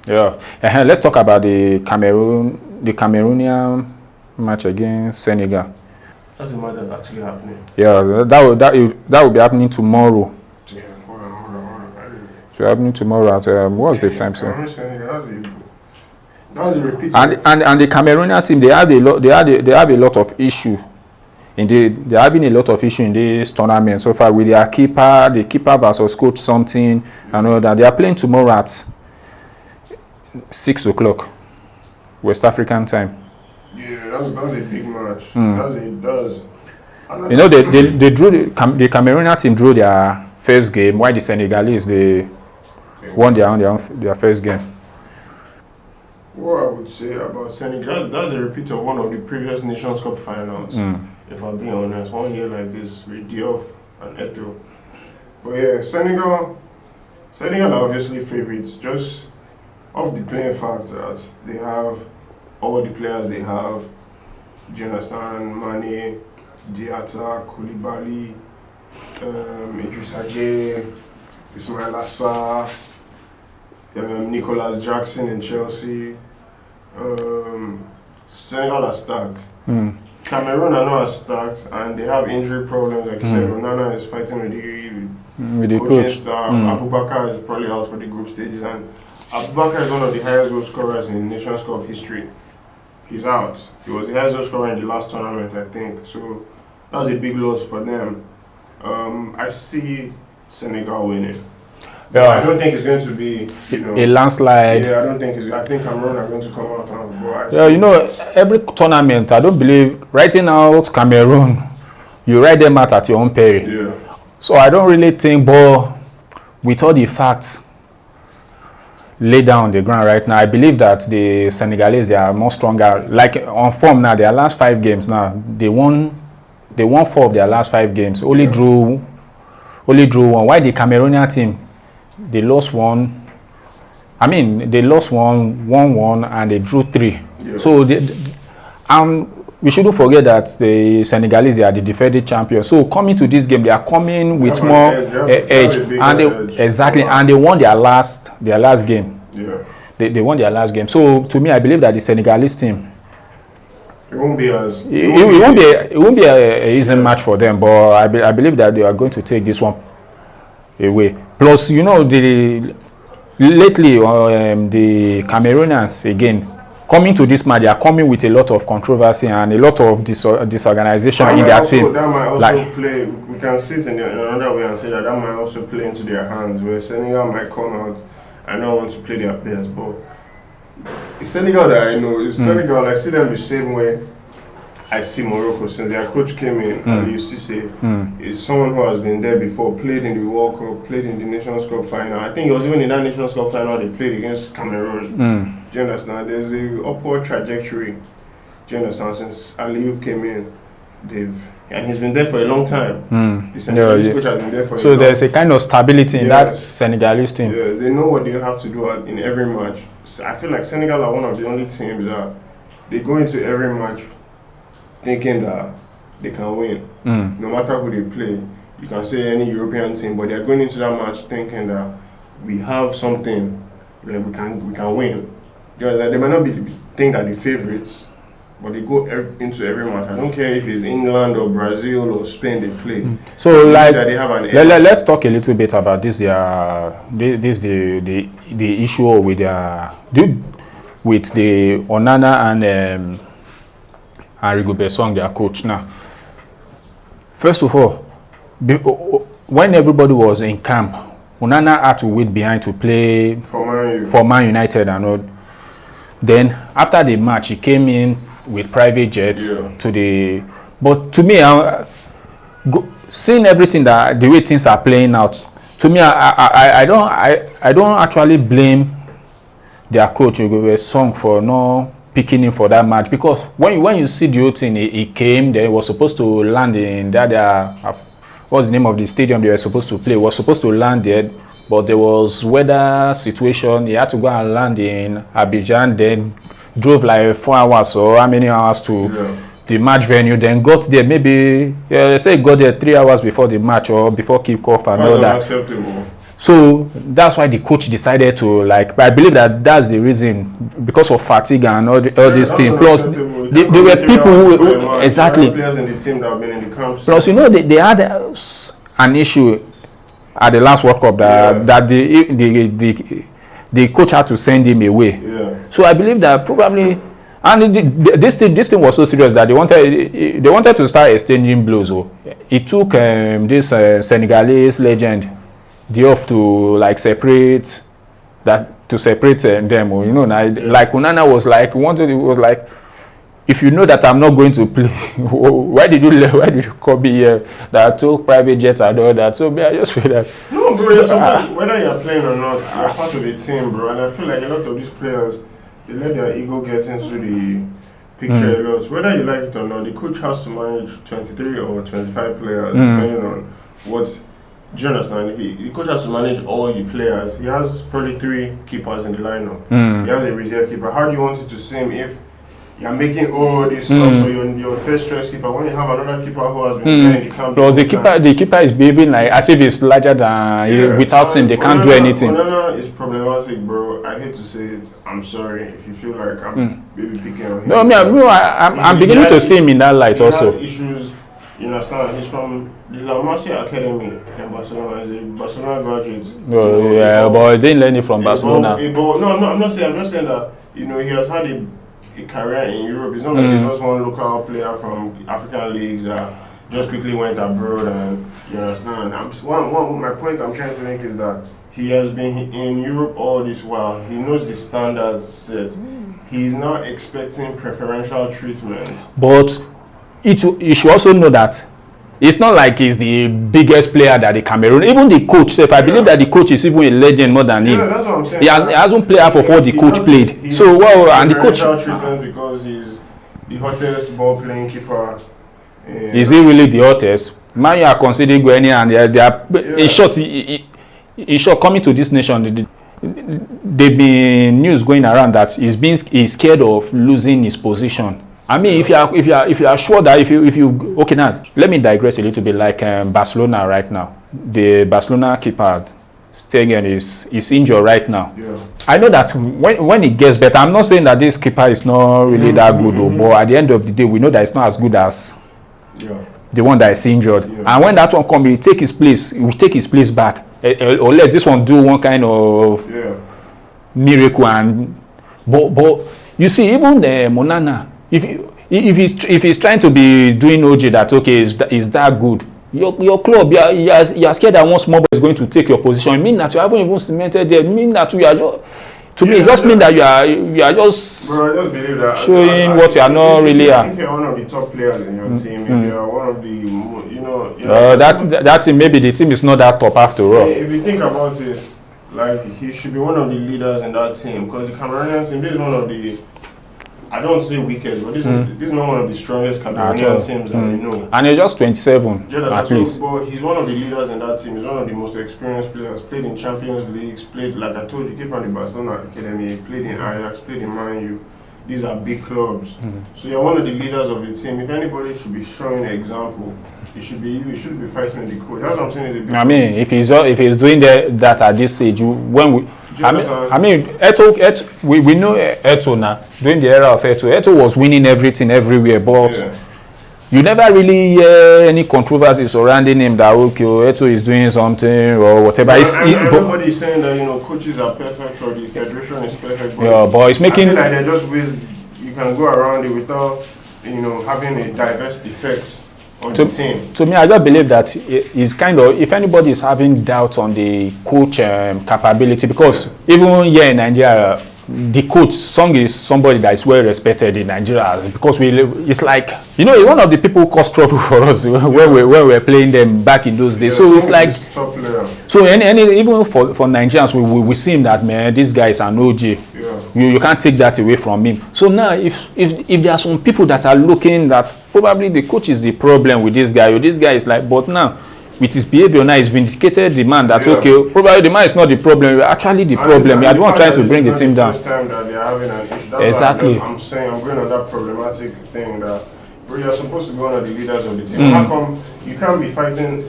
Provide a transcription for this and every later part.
Yeah. Let's talk about the Cameroonian match against Senegal. That's a match that's actually happening. Yeah, that will be happening tomorrow. Yeah, hold on. It's happening tomorrow at what's the time, sir? That was a repeat. And the Cameroonian team, they have a lot of issue. They're having a lot of issue in this tournament so far with their keeper, the keeper versus coach something and all that. They are playing tomorrow at 6 o'clock West African time. Yeah, that was a big match. You know, they drew the Cameroonian team drew their first game, while the Senegalese they won their first game. What I would say about Senegal, that's a repeat of one of the previous Nations Cup finals. If I'm being honest, one year like this with Diouf and Eto'o. But yeah, Senegal are obviously favourites just off the playing fact that they have all the players they have. Do you understand? Mane, Diatta, Koulibaly, Idrissa Gueye, Ismail Assar, Nicolas Jackson in Chelsea. Senegal are stacked. Cameroon are not as stacked, and they have injury problems. Like you said, Onana is fighting with the coaching staff. Abubakar is probably out for the group stages, and Abubakar is one of the highest goal scorers in Nations Cup history. He's out. He was the highest goal scorer in the last tournament, I think. So that's a big loss for them. I see Senegal winning. Yeah. I don't think it's going to be a landslide. Yeah, I think Cameroon are going to come out and go. Yeah, you know, every tournament, I don't believe writing out Cameroon, you write them out at your own peril. Yeah. So I don't really think, but with all the facts laid down on the ground right now, I believe that the Senegalese, they are more stronger. Like on form now, their last 5 games now, they won 4 of their last 5 games. Only drew 1. Why the Cameroonian team? They lost 1. I mean, they lost 1, and they drew 3. Yeah. So, we shouldn't forget that the Senegalese, they are the defending champions. So, coming to this game, they are coming with more edge, and they won their last game. Yeah. They won their last game. So, to me, I believe that the Senegalese team, it won't be as it won't be a easy match for them. But I believe that they are going to take this one away. Plus, you know, lately the Cameroonians again coming to this match, they are coming with a lot of controversy and a lot of disorganization in their team. That might also play. We can see it in another way and say that might also play into their hands, where Senegal might come out and don't want to play their best. But it's Senegal that I know. It's Senegal. I see them the same way I see Morocco since their coach came in. Ali Cisse is someone who has been there before, played in the World Cup, played in the Nations Cup final. I think it was even in that Nations Cup final they played against Cameroon. Do you understand? There's a upward trajectory. Do you understand? Since Aliou came in, and he's been there for a long time. The Senegalese coach has been there for a long time. So there's a kind of stability in that Senegalese team. Yeah, they know what they have to do in every match. So I feel like Senegal are one of the only teams that they go into every match thinking that they can win, no matter who they play. You can say any European team, but they're going into that match thinking that we have something that we can win. Because they might not think that they're favorites, but they go into every match. I don't care if it's England or Brazil or Spain they play. So like they have an let's talk a little bit about this. The issue with the Onana and Rigobert Song, their coach. Now, first of all, when everybody was in camp, Onana had to wait behind to play for Man United and all. Then after the match, he came in with private jets to the. But to me, seeing everything the way things are playing out, to me, I don't actually blame their coach Rigobert Song for not picking him for that match, because when you see the whole thing, he came there, was supposed to land in what's the name of the stadium they were supposed to play, was supposed to land there, but there was weather situation. He had to go and land in Abidjan, then drove like 4 hours or how many hours to the match venue, then got there maybe they say he got there 3 hours before the match or before kick-off and all that. Acceptable. So that's why the coach decided to like. But I believe that that's the reason, because of fatigue and all these things. Plus, they were people who exactly. Players in the team that have been in the camps. Plus, they had an issue at the last World Cup that the coach had to send him away. Yeah. So I believe that probably, and this thing was so serious that they wanted to start exchanging blows. Oh. It took this Senegalese legend Diop to like separate them. You know, like Onana was like if you know that I'm not going to play, why did you call me here? That took private jets and all that. So I just feel that. No, bro, whether you're playing or not, you're part of the team, bro. And I feel like a lot of these players, they let their ego get into the picture a lot. Whether you like it or not, the coach has to manage 23 or 25 players, depending on what. Do you understand? The coach has to manage all the players. He has probably 3 keepers in the lineup. He has a reserve keeper. How do you want it to seem if you're making all these stuff so your first choice keeper when you have another keeper who has been playing the camp? Plus the keeper is behaving like as if he's larger than without him they can't do anything. Onana is problematic, bro. I hate to say it. I'm sorry if you feel like I'm maybe picking on him. No, I'm beginning to see him in that light also. He has issues. You understand? He's from the La Masia Academy in Barcelona. He's a Barcelona graduate. Oh, yeah, but he didn't learn it from Barcelona. No, I'm not saying that, you know, he has had a career in Europe. It's not like he's just one local player from African leagues that just quickly went abroad and, you understand? My point I'm trying to make is that he has been in Europe all this while. He knows the standards set. He's not expecting preferential treatment. But you should also know that it's not like he's the biggest player that the Cameroon. Even the coach, if I believe that the coach is even a legend more than him. That's what I'm saying. He hasn't played half of what the coach played. So and the coach treatment because he's the hottest ball playing keeper. Is he really the hottest? Man, you are considering Guinea and they are in short coming to this nation. There've been news going around that he's scared of losing his position. I mean, if you are sure that if you okay now, let me digress a little bit. Like Barcelona right now, the Barcelona keeper Stegen is injured right now. Yeah. I know that when he gets better, I'm not saying that this keeper is not really that good, but at the end of the day, we know that it's not as good as the one that is injured. Yeah. And when that one comes, he will take his place back, or let this one do one kind of miracle. And but you see, even Onana. If he's trying to be doing OJ that okay is that good, your club you are scared that one small boy is going to take your position. It means that you haven't even cemented there. It means that you are just me it just means that you are just bro, I just believe that showing what you are not really are. If you're one of the top players in your team, if you're one of the that team, maybe the team is not that top after all. If you think about it, like he should be one of the leaders in that team because the Cameroonian team is one of the. I don't say weakest, but this is not one of the strongest Cameroonian teams that we know. And he's just 27 at least. But he's one of the leaders in that team. He's one of the most experienced players. Played in Champions Leagues. Played, like I told you, came from the Barcelona Academy. Played in Ajax. Played in Man U. These are big clubs. So you're one of the leaders of the team. If anybody should be showing an example, it should be you. You should be fighting the coach. That's what I'm saying. Is a big I mean, if he's doing that at this stage, when I mean, Eto, we know Eto now. During the era of Eto was winning everything everywhere, but you never really hear any controversy surrounding him that okay, Eto is doing something or whatever. Nobody is saying that coaches are perfect or the federation is perfect. But but it's making. I feel like they're just ways you can go around it without having a diverse effect. To me, I just believe that it's kind of, if anybody is having doubts on the coach capability, because even here in Nigeria, the coach Song is somebody that is well respected in Nigeria because it's like he's one of the people who caused trouble for us when we were playing them back in those days. So it's like so even for Nigerians we see him that man, this guy is an OG. You can't take that away from him. So now if there are some people that are looking that probably the coach is the problem with this guy, or this guy is like, but now with his behavior now, he's vindicated the man that okay, probably the man is not the problem, you're actually the problem. You are the one trying to bring the team down. First time that they are having an issue. That's exactly. I'm saying I'm going on that problematic thing that bro, you're supposed to be one of the leaders of the team. How come you can't be fighting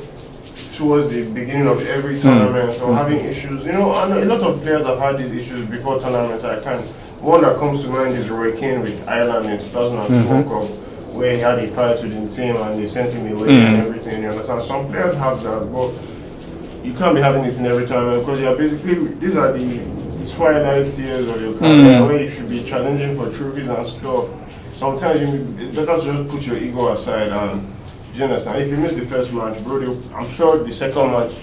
towards the beginning of every tournament or having issues. You know, I know a lot of players have had these issues before tournaments. One that comes to mind is Roy Keane with Ireland in 2002 World Cup, where he had a fight with the team and they sent him away and everything. You understand? Some players have that, but you can't be having it in every tournament because you're basically, these are the twilight years of your career where you should be challenging for trophies and stuff. Sometimes it's better to just put your ego aside and, do you understand? If you miss the first match, bro, I'm sure the second match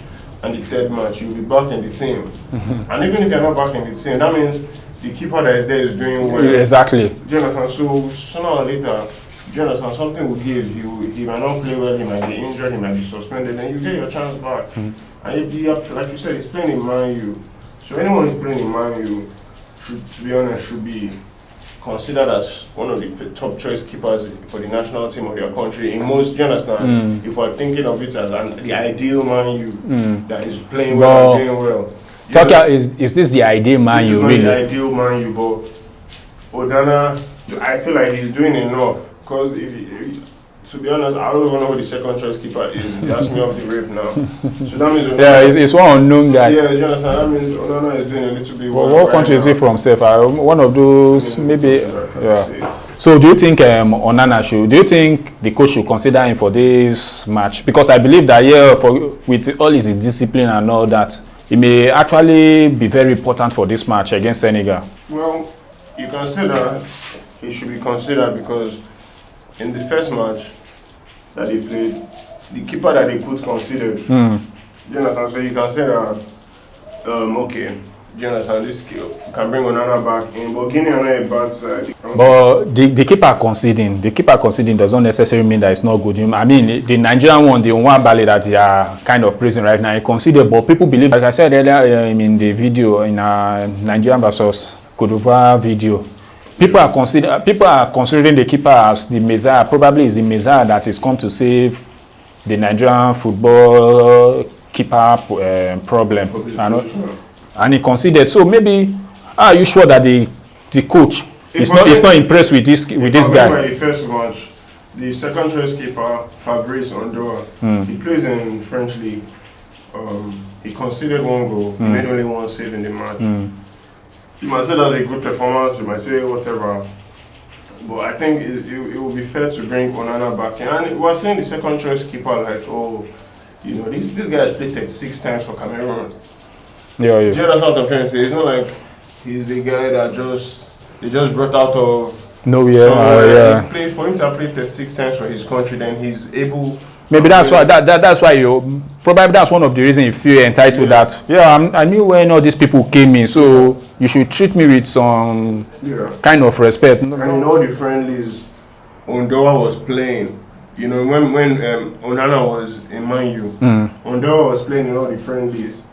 and the third match you'll be back in the team. And even if you're not back in the team, that means the keeper that is there is doing well. Exactly. Do you understand? So sooner or later, do you understand? Something will give. He might not play well, he might be injured, he might be suspended, and you get your chance back. And like you said, he's playing in Man U. So anyone who's playing in Man U, to be honest, should be considered as one of the top choice keepers for the national team of their country. In most, do you understand? If we're thinking of it as the ideal Man U that is playing well and doing well. Tucker, is this the ideal Man U, really? This is not the ideal Man U, but Onana, I feel like he's doing enough. Because to be honest, I don't even know who the second choice keeper is. He asked me off the rip now. So that means Onana, it's one unknown guy. Yeah, you understand? That means Onana is doing a little bit well. What country is he from, Seth? One of those, maybe. Yeah. So do you think Onana do you think the coach should consider him for this match? Because I believe that, with all his discipline and all that, it may actually be very important for this match against Senegal. Well, you consider he should be considered because in the first match that they played, the keeper that they put considered. Do you understand? So you can say that, okay, do you understand? This can bring Onana back in, but Guinea are not a bad side. But the keeper conceding does not necessarily mean that it's not good. I mean, the Nigerian one, the one ballet that they are kind of praising right now, he conceded, but people believe, like I said earlier in the video, in Nigerian versus Cote d'Ivoire video, people are considering the keeper as the Messiah. Probably is the Messiah that is come to save the Nigerian football keeper problem. And he conceded. So maybe, are you sure that the coach is not impressed with this guy? The first match, the second choice keeper Fabrice Ondoa, he plays in French league. He conceded one goal. He made only one save in the match. You might say that's a good performance, you might say whatever, but I think it would be fair to bring Onana back in. And we're saying the second choice keeper, like, oh, you know, this guy has played 36 times for Cameroon. Yeah. Do you understand what I'm trying to say? It's not like he's the guy that they just brought out of nowhere. He's played, for him to have played 36 times for his country, then he's able. Maybe that's why probably that's one of the reasons you feel entitled that I knew when all these people came in, so you should treat me with some kind of respect. And in all the friendlies Ondoa was playing, you know, when Onana was in Man U, Ondoa was playing in all the friendlies.